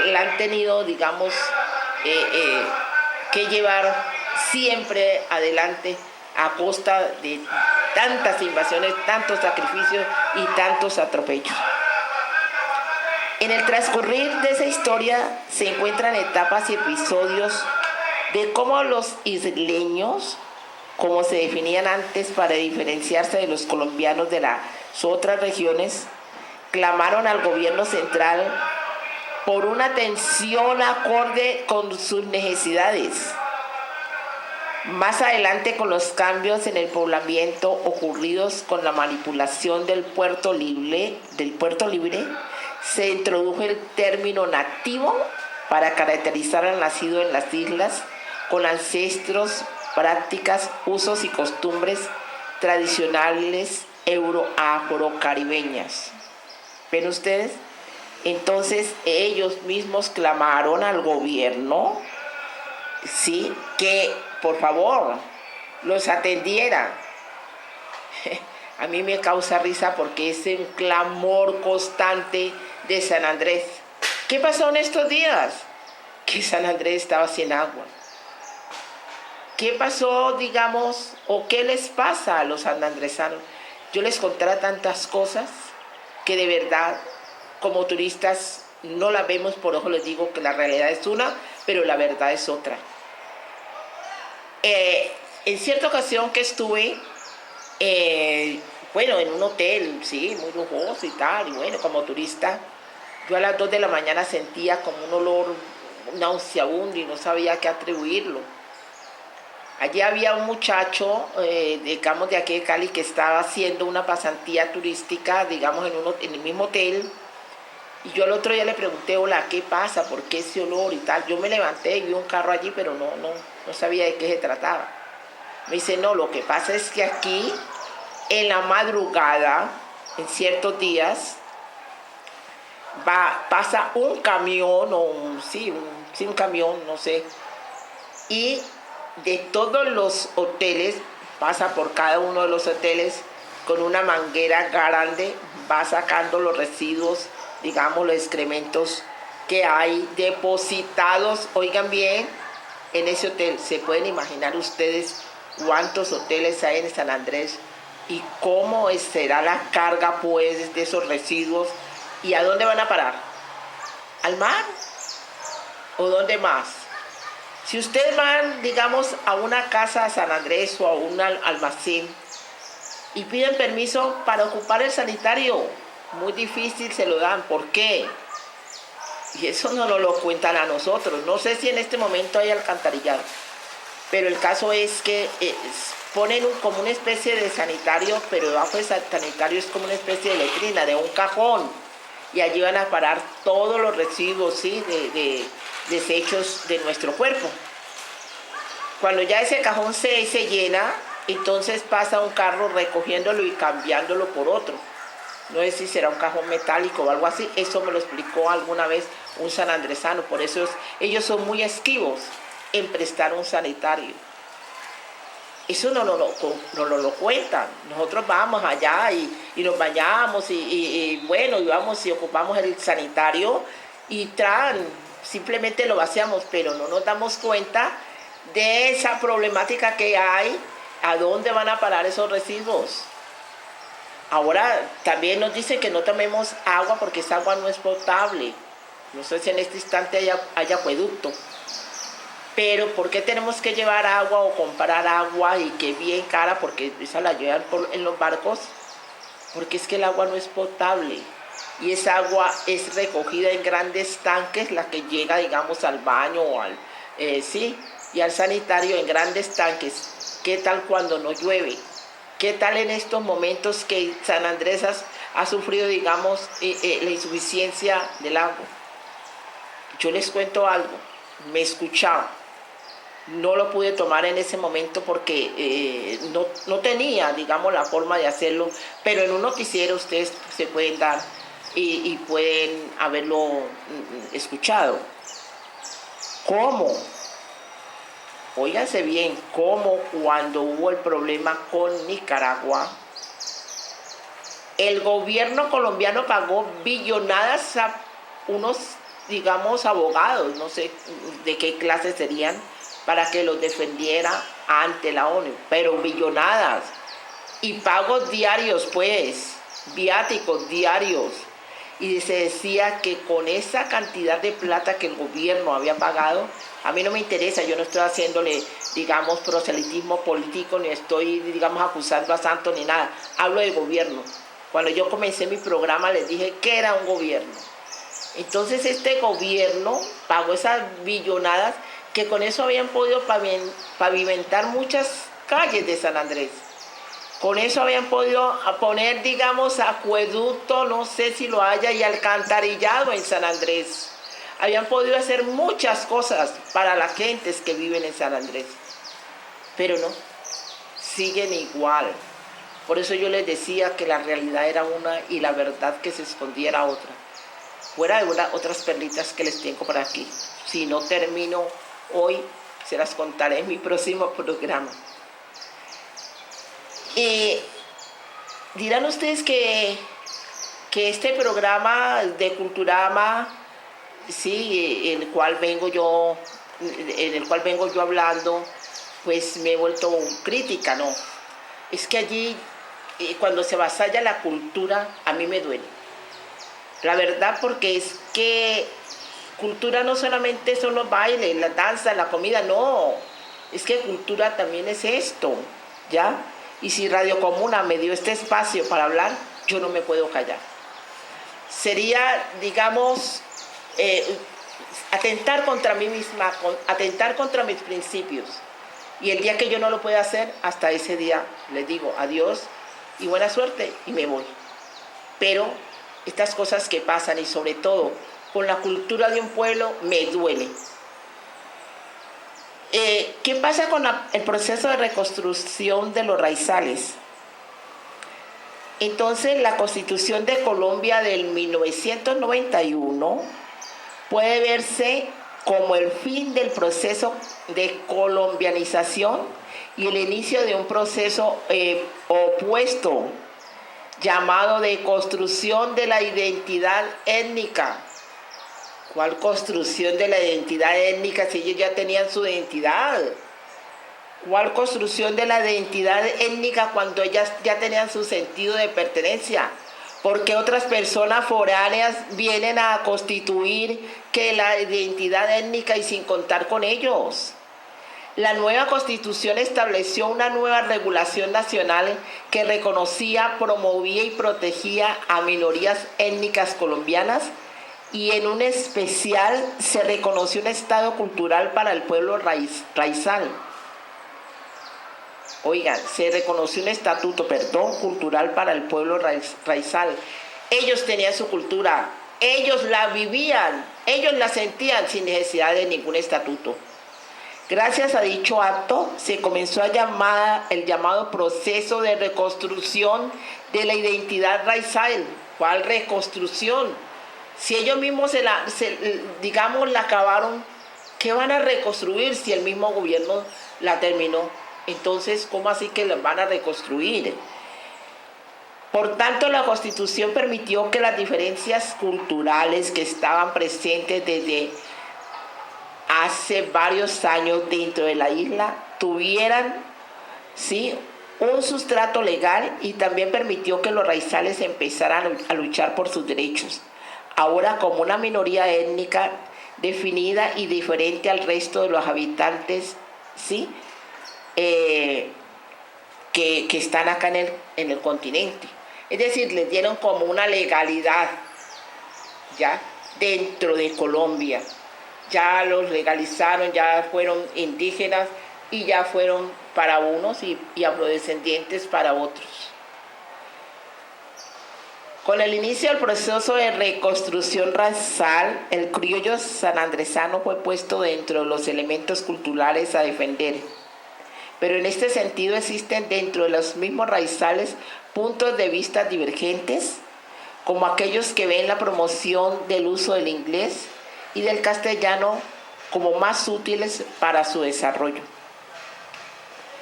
Speaker 2: la han tenido, digamos, que llevar siempre adelante a costa de tantas invasiones, tantos sacrificios y tantos atropellos. En el transcurrir de esa historia se encuentran etapas y episodios de cómo los isleños, como se definían antes para diferenciarse de los colombianos de las otras regiones, clamaron al gobierno central por una atención acorde con sus necesidades. Más adelante, con los cambios en el poblamiento ocurridos con la manipulación del puerto libre, se introdujo el término nativo para caracterizar al nacido en las islas con ancestros prácticas, usos y costumbres tradicionales euro-afrocaribeñas. ¿Ven ustedes? Entonces ellos mismos clamaron al gobierno, sí, que por favor los atendiera. A mí me causa risa porque es un clamor constante de San Andrés. ¿Qué pasó en estos días? Que San Andrés estaba sin agua. ¿Qué pasó, digamos, o qué les pasa a los sanandresanos? Yo les contaré tantas cosas que de verdad, como turistas, no la vemos por ojo. Les digo que la realidad es una, pero la verdad es otra. En cierta ocasión que estuve, bueno, en un hotel, sí, muy lujoso y tal, y bueno, como turista, yo a las 2 de la mañana sentía como un olor nauseabundo y no sabía a qué atribuirlo. Allí había un muchacho, digamos, de aquí de Cali, que estaba haciendo una pasantía turística, digamos, en el mismo hotel. Y yo al otro día le pregunté, hola, ¿qué pasa? ¿Por qué ese olor y tal? Yo me levanté y vi un carro allí, pero no sabía de qué se trataba. Me dice, no, lo que pasa es que aquí, en la madrugada, en ciertos días, pasa un camión, o un camión, no sé, y de todos los hoteles, pasa por cada uno de los hoteles con una manguera grande, va sacando los residuos, digamos, los excrementos que hay depositados, oigan bien, en ese hotel. Se pueden imaginar ustedes cuántos hoteles hay en San Andrés y cómo será la carga, pues, de esos residuos y a dónde van a parar. ¿Al mar? ¿O dónde más? Si ustedes van, digamos, a una casa de San Andrés o a un almacén y piden permiso para ocupar el sanitario, muy difícil se lo dan. ¿Por qué? Y eso no nos lo cuentan a nosotros. No sé si en este momento hay alcantarillado, pero el caso es que ponen como una especie de sanitario, pero debajo del sanitario es como una especie de letrina, de un cajón, y allí van a parar todos los residuos, ¿sí?, de desechos de nuestro cuerpo. Cuando ya ese cajón se llena, entonces pasa un carro recogiéndolo y cambiándolo por otro. No sé si será un cajón metálico o algo así. Eso me lo explicó alguna vez un sanandresano. Por eso ellos son muy esquivos en prestar un sanitario. Eso no lo cuentan. Nosotros vamos allá y nos bañamos y bueno, y vamos y ocupamos el sanitario y simplemente lo vaciamos, pero no nos damos cuenta de esa problemática que hay, a dónde van a parar esos residuos. Ahora también nos dicen que no tomemos agua porque esa agua no es potable. No sé si en este instante hay acueducto. Pero ¿por qué tenemos que llevar agua o comprar agua y que bien cara? Porque esa la llevan en los barcos. Porque es que el agua no es potable. Y esa agua es recogida en grandes tanques, la que llega, digamos, al baño o y al sanitario en grandes tanques. ¿Qué tal cuando no llueve? ¿Qué tal en estos momentos que San Andrés ha sufrido, digamos, la insuficiencia del agua? Yo les cuento algo, me escuchaba. No lo pude tomar en ese momento porque no tenía, digamos, la forma de hacerlo, pero en un noticiero ustedes se pueden dar y pueden haberlo escuchado. ¿Cómo? Óiganse bien, cómo cuando hubo el problema con Nicaragua, el gobierno colombiano pagó billonadas a unos, digamos, abogados, no sé de qué clase serían, para que los defendiera ante la ONU, pero billonadas. Y pagos diarios, pues, viáticos diarios. Y se decía que con esa cantidad de plata que el gobierno había pagado, a mí no me interesa, yo no estoy haciéndole, digamos, proselitismo político, ni estoy, digamos, acusando a santos ni nada. Hablo del gobierno. Cuando yo comencé mi programa les dije que era un gobierno. Entonces este gobierno pagó esas billonadas que con eso habían podido pavimentar muchas calles de San Andrés. Con eso habían podido poner, digamos, acueducto, no sé si lo haya, y alcantarillado en San Andrés. Habían podido hacer muchas cosas para las gentes que viven en San Andrés. pero no, siguen igual. Por eso yo les decía que la realidad era una y la verdad que se escondía era otra. Fuera de otras perlitas que les tengo por aquí. Si no termino hoy, se las contaré en mi próximo programa. Dirán ustedes que este programa de Culturama, sí, en el cual vengo yo hablando, pues me he vuelto crítica, ¿no? Es que allí, cuando se avasalla la cultura, a mí me duele. La verdad, porque es que cultura no solamente son los bailes, la danza, la comida, no. Es que cultura también es esto, ¿ya? Y si Radio Comuna me dio este espacio para hablar, yo no me puedo callar. Sería, digamos, atentar contra mí misma, atentar contra mis principios. Y el día que yo no lo pueda hacer, hasta ese día les digo adiós y buena suerte y me voy. Pero estas cosas que pasan, y sobre todo con la cultura de un pueblo, me duele. ¿Qué pasa con el proceso de reconstrucción de los raizales? Entonces, la Constitución de Colombia del 1991 puede verse como el fin del proceso de colombianización y el inicio de un proceso opuesto llamado de construcción de la identidad étnica. ¿Cuál construcción de la identidad étnica si ellos ya tenían su identidad? ¿Cuál construcción de la identidad étnica cuando ellas ya tenían su sentido de pertenencia? Porque otras personas foráneas vienen a constituir que la identidad étnica y sin contar con ellos. La nueva Constitución estableció una nueva regulación nacional que reconocía, promovía y protegía a minorías étnicas colombianas, y en un especial se reconoció un estado cultural para el pueblo raizal. Oigan, se reconoció un estatuto, cultural para el pueblo raizal. Ellos tenían su cultura, ellos la vivían, ellos la sentían sin necesidad de ningún estatuto. Gracias a dicho acto se comenzó el llamado proceso de reconstrucción de la identidad raizal. ¿Cuál reconstrucción? Si ellos mismos la acabaron, ¿qué van a reconstruir si el mismo gobierno la terminó? Entonces, ¿cómo así que la van a reconstruir? Por tanto, la Constitución permitió que las diferencias culturales que estaban presentes desde hace varios años dentro de la isla tuvieran, ¿sí?, un sustrato legal, y también permitió que los raizales empezaran a luchar por sus derechos, ahora como una minoría étnica definida y diferente al resto de los habitantes, ¿sí?, que están acá en el continente. Es decir, les dieron como una legalidad ya dentro de Colombia. Ya los legalizaron, ya fueron indígenas y ya fueron para unos y afrodescendientes para otros. Con el inicio del proceso de reconstrucción raizal, el criollo sanandresano fue puesto dentro de los elementos culturales a defender. Pero en este sentido existen dentro de los mismos raizales puntos de vista divergentes, como aquellos que ven la promoción del uso del inglés y del castellano como más útiles para su desarrollo.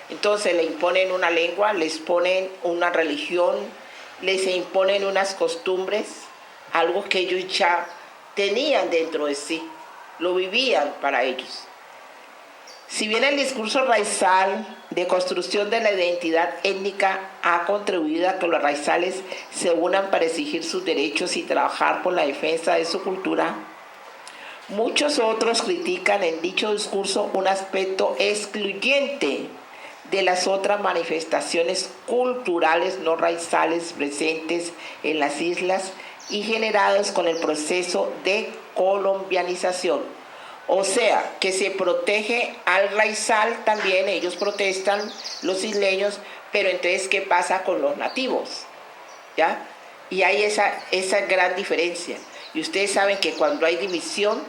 Speaker 2: Entonces le imponen una lengua, les ponen una religión, les imponen unas costumbres, algo que ellos ya tenían dentro de sí, lo vivían para ellos. Si bien el discurso raizal de construcción de la identidad étnica ha contribuido a que los raizales se unan para exigir sus derechos y trabajar por la defensa de su cultura, muchos otros critican en dicho discurso un aspecto excluyente de las otras manifestaciones culturales no raizales presentes en las islas y generadas con el proceso de colombianización. O sea, que se protege al raizal también, ellos protestan, los isleños, pero entonces, ¿qué pasa con los nativos? ¿Ya? Y hay esa gran diferencia. Y ustedes saben que cuando hay división,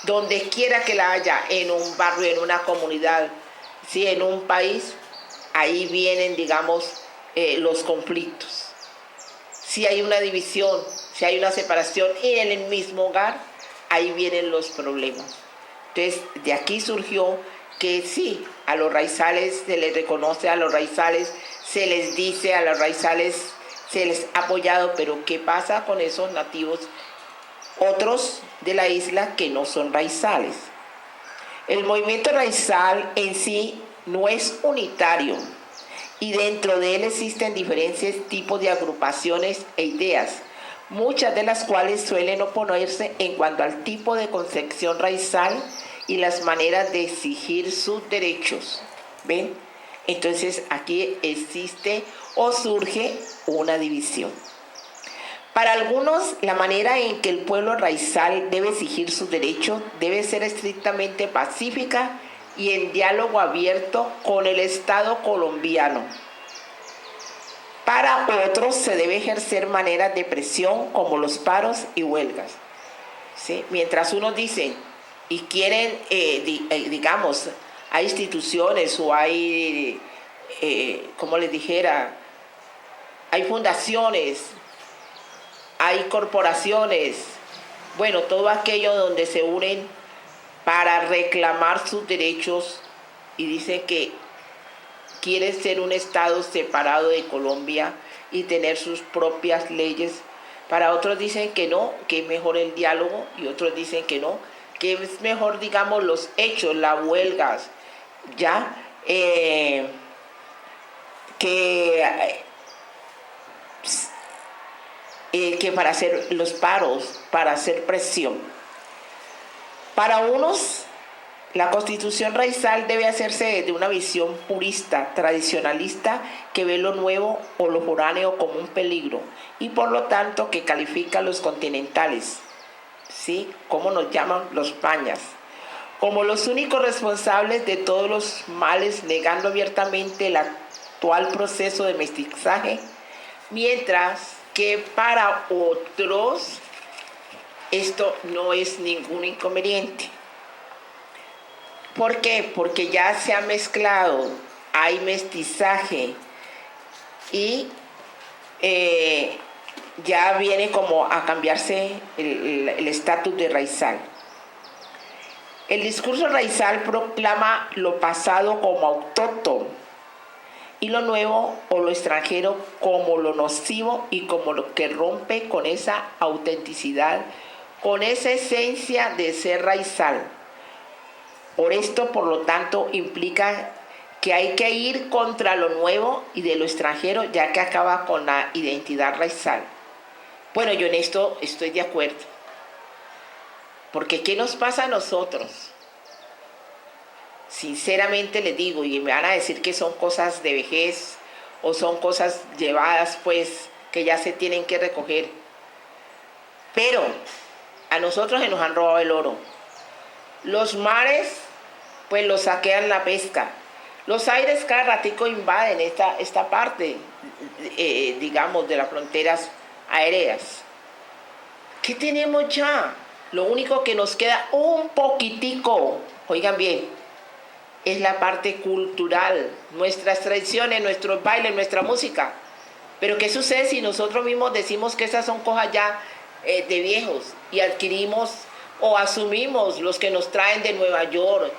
Speaker 2: donde quiera que la haya, en un barrio, en una comunidad, Sí, en un país, ahí vienen, digamos, los conflictos. Si hay una división, si hay una separación en el mismo hogar, ahí vienen los problemas. Entonces, de aquí surgió que sí, a los raizales se les reconoce, a los raizales se les dice, a los raizales se les ha apoyado, pero ¿qué pasa con esos nativos, otros de la isla que no son raizales? El movimiento raizal en sí no es unitario y dentro de él existen diferentes tipos de agrupaciones e ideas, muchas de las cuales suelen oponerse en cuanto al tipo de concepción raizal y las maneras de exigir sus derechos. ¿Ven? Entonces aquí existe o surge una división. Para algunos, la manera en que el pueblo raizal debe exigir sus derechos debe ser estrictamente pacífica y en diálogo abierto con el Estado colombiano. Para otros se debe ejercer maneras de presión como los paros y huelgas. ¿Sí? Mientras unos dicen y quieren, digamos, hay instituciones o hay, como les dijera, hay fundaciones, hay corporaciones, bueno, todo aquello donde se unen para reclamar sus derechos y dicen que quieren ser un estado separado de Colombia y tener sus propias leyes. Para otros dicen que no, que es mejor el diálogo, y otros dicen que no, que es mejor, digamos, los hechos, las huelgas, ya, que para hacer los paros, para hacer presión. Para unos, la constitución raizal debe hacerse desde una visión purista, tradicionalista, que ve lo nuevo o lo foráneo como un peligro y por lo tanto que califica a los continentales, ¿sí? Como nos llaman los pañas, como los únicos responsables de todos los males, negando abiertamente el actual proceso de mestizaje, mientras que para otros esto no es ningún inconveniente. ¿Por qué? Porque ya se ha mezclado, hay mestizaje y ya viene como a cambiarse el estatus de raizal. El discurso raizal proclama lo pasado como autóctono y lo nuevo o lo extranjero como lo nocivo y como lo que rompe con esa autenticidad, con esa esencia de ser raizal. Por esto, por lo tanto, implica que hay que ir contra lo nuevo y de lo extranjero, ya que acaba con la identidad raizal. Bueno, yo en esto estoy de acuerdo. Porque ¿qué nos pasa a nosotros? Sinceramente les digo, y me van a decir que son cosas de vejez o son cosas llevadas, pues, que ya se tienen que recoger. Pero a nosotros se nos han robado el oro. Los mares, pues los saquean la pesca. Los aires cada ratico invaden esta parte, digamos, de las fronteras aéreas. ¿Qué tenemos ya? Lo único que nos queda un poquitico, oigan bien, es la parte cultural, nuestras tradiciones, nuestros bailes, nuestra música. Pero ¿qué sucede si nosotros mismos decimos que esas son cosas ya de viejos y adquirimos o asumimos los que nos traen de Nueva York,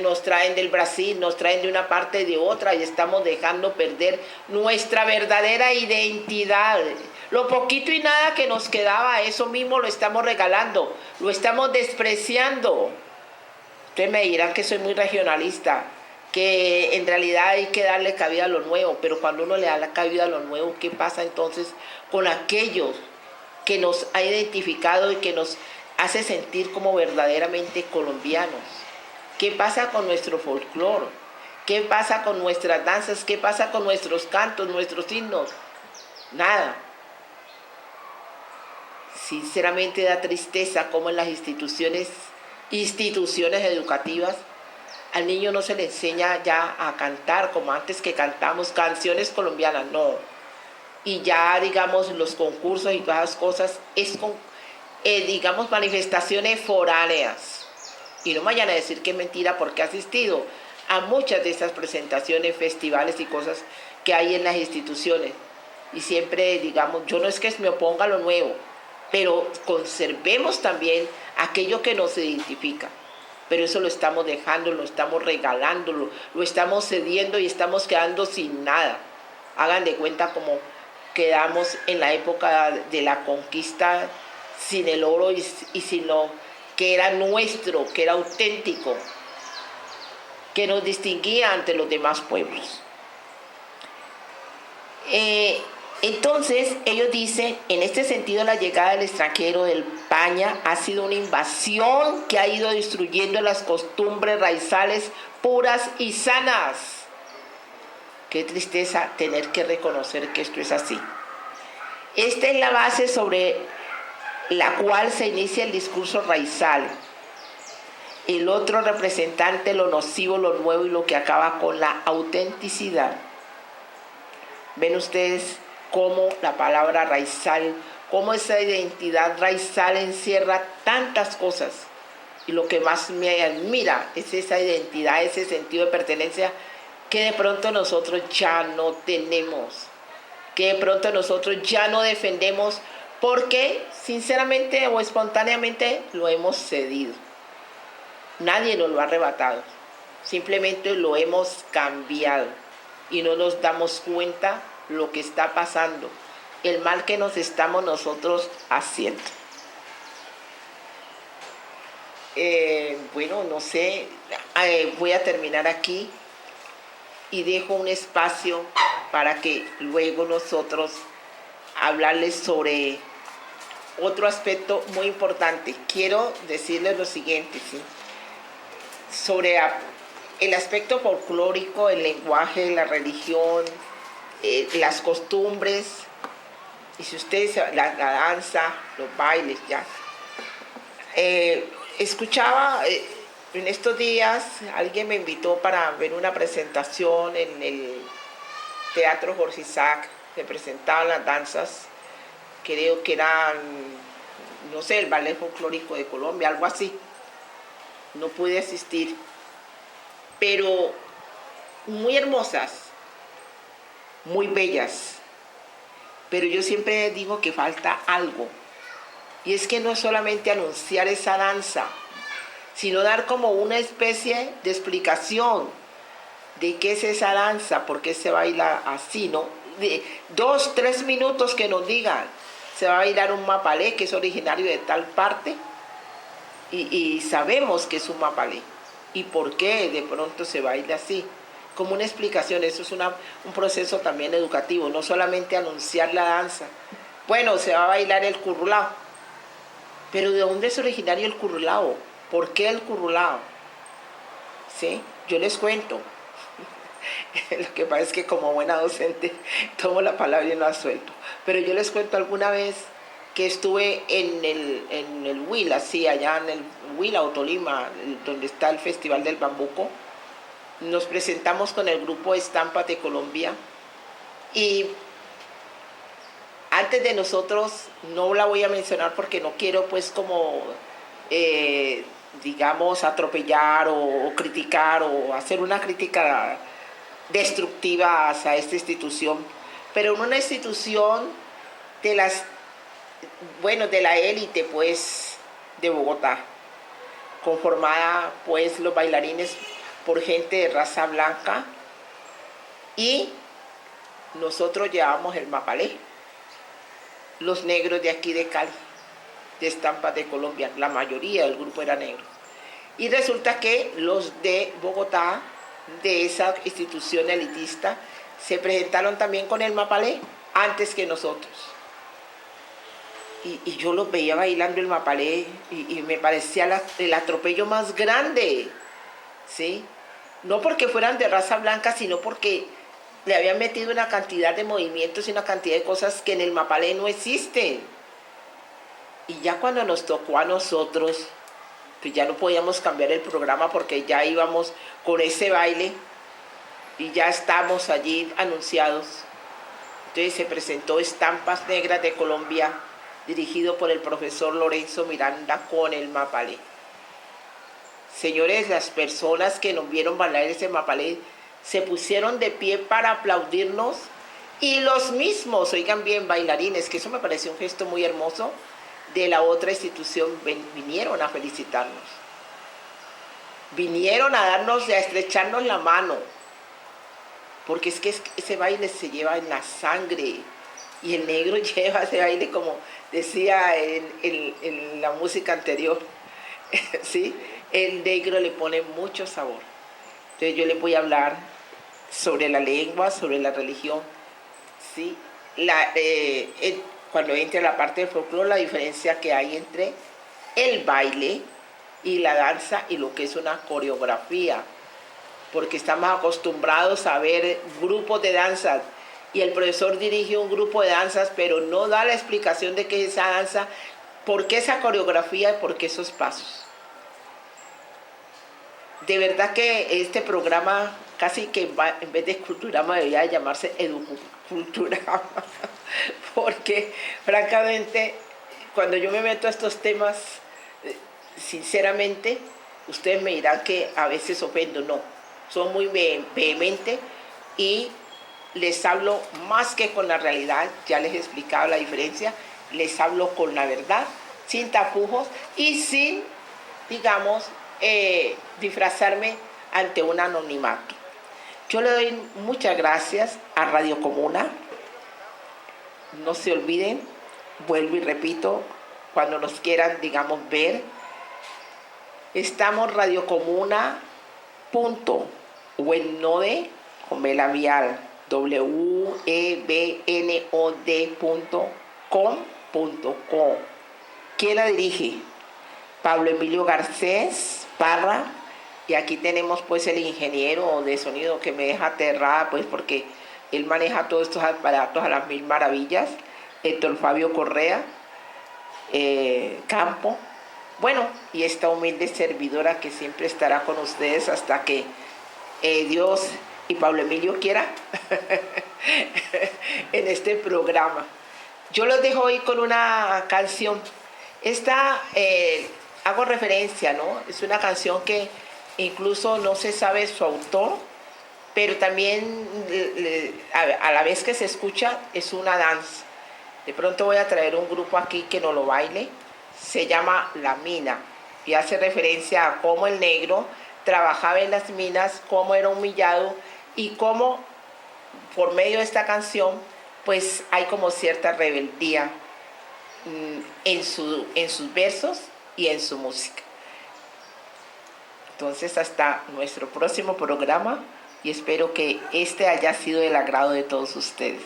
Speaker 2: nos traen del Brasil, nos traen de una parte de otra y estamos dejando perder nuestra verdadera identidad? Lo poquito y nada que nos quedaba, eso mismo lo estamos regalando, lo estamos despreciando. Ustedes me dirán que soy muy regionalista, que en realidad hay que darle cabida a lo nuevo, pero cuando uno le da la cabida a lo nuevo, ¿qué pasa entonces con aquellos que nos ha identificado y que nos hace sentir como verdaderamente colombianos? ¿Qué pasa con nuestro folclore? ¿Qué pasa con nuestras danzas? ¿Qué pasa con nuestros cantos, nuestros himnos? Nada. Sinceramente da tristeza cómo en las instituciones educativas al niño no se le enseña ya a cantar como antes, que cantamos canciones colombianas, no. Y ya, digamos, los concursos y todas las cosas es con, digamos, manifestaciones foráneas. Y no me vayan a decir que es mentira, porque he asistido a muchas de estas presentaciones, festivales y cosas que hay en las instituciones. Y siempre, digamos, yo no es que me oponga a lo nuevo, pero conservemos también aquello que nos identifica. Pero eso lo estamos dejando, lo estamos regalando, lo estamos cediendo y estamos quedando sin nada. Hagan de cuenta como quedamos en la época de la conquista sin el oro y sin lo que era nuestro, que era auténtico, que nos distinguía ante los demás pueblos. Entonces, ellos dicen, en este sentido, la llegada del extranjero, del Paña, ha sido una invasión que ha ido destruyendo las costumbres raizales puras y sanas. Qué tristeza tener que reconocer que esto es así. Esta es la base sobre la cual se inicia el discurso raizal. El otro representante, lo nocivo, lo nuevo y lo que acaba con la autenticidad. Ven ustedes cómo la palabra raizal, cómo esa identidad raizal encierra tantas cosas. Y lo que más me admira es esa identidad, ese sentido de pertenencia que de pronto nosotros ya no tenemos, que de pronto nosotros ya no defendemos porque sinceramente o espontáneamente lo hemos cedido. Nadie nos lo ha arrebatado, simplemente lo hemos cambiado y no nos damos cuenta lo que está pasando, el mal que nos estamos nosotros haciendo. Bueno, no sé, voy a terminar aquí y dejo un espacio para que luego nosotros hablarles sobre otro aspecto muy importante. Quiero decirles lo siguiente, ¿sí? Sobre el aspecto folclórico, el lenguaje, la religión, las costumbres, y si ustedes, la danza, los bailes, ya. Escuchaba en estos días, alguien me invitó para ver una presentación en el Teatro Jorge Isaac, se presentaban las danzas, creo que eran, no sé, el ballet folclórico de Colombia, algo así. No pude asistir, pero muy hermosas, muy bellas, pero yo siempre digo que falta algo, y es que no es solamente anunciar esa danza, sino dar como una especie de explicación de qué es esa danza, por qué se baila así, ¿no? De 2, 3 minutos que nos digan, se va a bailar un mapalé que es originario de tal parte, y sabemos que es un mapalé, y por qué de pronto se baila así. Como una explicación, eso es un proceso también educativo, no solamente anunciar la danza. Bueno, se va a bailar el currulao, pero ¿de dónde es originario el currulao? ¿Por qué el currulao? ¿Sí? Yo les cuento. Lo que pasa es que como buena docente tomo la palabra y no la suelto. Pero yo les cuento alguna vez que estuve en el Huila, sí, allá en el Huila o Tolima, donde está el Festival del Bambuco. Nos presentamos con el grupo Estampas de Colombia y antes de nosotros, no la voy a mencionar porque no quiero pues como, digamos, atropellar o criticar o hacer una crítica destructiva hacia esta institución, pero en una institución de la élite pues de Bogotá, conformada pues los bailarines por gente de raza blanca, y nosotros llevamos el mapalé, los negros de aquí de Cali, de Estampas de Colombia, la mayoría del grupo era negro, y resulta que los de Bogotá, de esa institución elitista, se presentaron también con el mapalé antes que nosotros. Y yo los veía bailando el mapalé y me parecía el atropello más grande, ¿sí? No porque fueran de raza blanca, sino porque le habían metido una cantidad de movimientos y una cantidad de cosas que en el mapalé no existen. Y ya cuando nos tocó a nosotros, pues ya no podíamos cambiar el programa porque ya íbamos con ese baile y ya estamos allí anunciados. Entonces se presentó Estampas Negras de Colombia, dirigido por el profesor Lorenzo Miranda con el mapalé. Señores, las personas que nos vieron bailar ese mapalé se pusieron de pie para aplaudirnos y los mismos, oigan bien, bailarines, que eso me pareció un gesto muy hermoso, de la otra institución vinieron a felicitarnos. Vinieron a darnos, a estrecharnos la mano, porque es que ese baile se lleva en la sangre y el negro lleva ese baile como decía en la música anterior, ¿sí? El negro le pone mucho sabor. Entonces yo les voy a hablar sobre la lengua, sobre la religión, ¿sí? Cuando entre a la parte del folclore, la diferencia que hay entre el baile y la danza y lo que es una coreografía, porque estamos acostumbrados a ver grupos de danzas y el profesor dirige un grupo de danzas, pero no da la explicación de qué es esa danza, por qué esa coreografía y por qué esos pasos. De verdad que este programa casi que en vez de Culturama debería llamarse Educulturama, porque francamente cuando yo me meto a estos temas, sinceramente, ustedes me dirán que a veces ofendo, no, son muy vehemente y les hablo más que con la realidad, ya les he explicado la diferencia, les hablo con la verdad, sin tapujos y sin, digamos, disfrazarme ante un anonimato. Yo le doy muchas gracias a Radio Comuna. No se olviden, vuelvo y repito, cuando nos quieran, digamos, ver, estamos radiocomuna.webnode, con B labial, webnod.com.co. ¿Quién la dirige? Pablo Emilio Garcés Parra, y aquí tenemos pues el ingeniero de sonido que me deja aterrada pues porque él maneja todos estos aparatos a las mil maravillas, Héctor Fabio Correa Campo, bueno, y esta humilde servidora que siempre estará con ustedes hasta que Dios y Pablo Emilio quiera en este programa. Yo los dejo hoy con una canción. Esta hago referencia, ¿no? Es una canción que incluso no se sabe su autor, pero también a la vez que se escucha es una danza. De pronto voy a traer un grupo aquí que nos lo baile. Se llama La Mina y hace referencia a cómo el negro trabajaba en las minas, cómo era humillado y cómo por medio de esta canción pues hay como cierta rebeldía en sus versos y en su música. Entonces hasta nuestro próximo programa y espero que este haya sido del agrado de todos ustedes.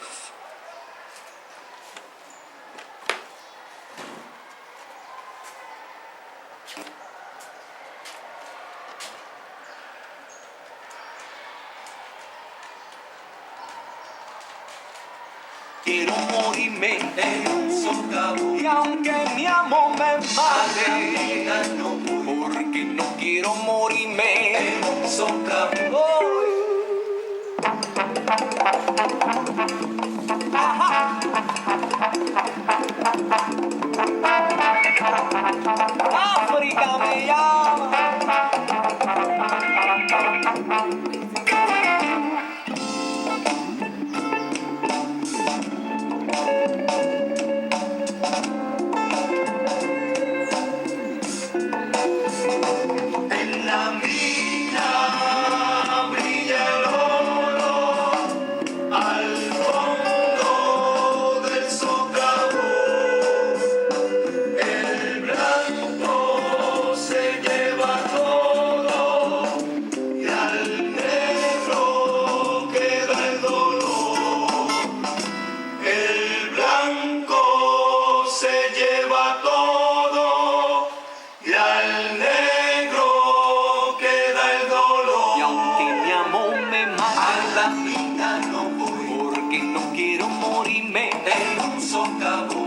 Speaker 3: Quiero morirme en un socavo y aunque mi amor me mate, porque no quiero morirme en un socavo. África me llama.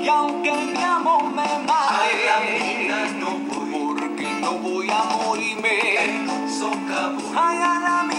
Speaker 3: Y aunque mi amor me mate, a la mina no voy, porque no voy a morirme en un socavo. Ay, a la mina.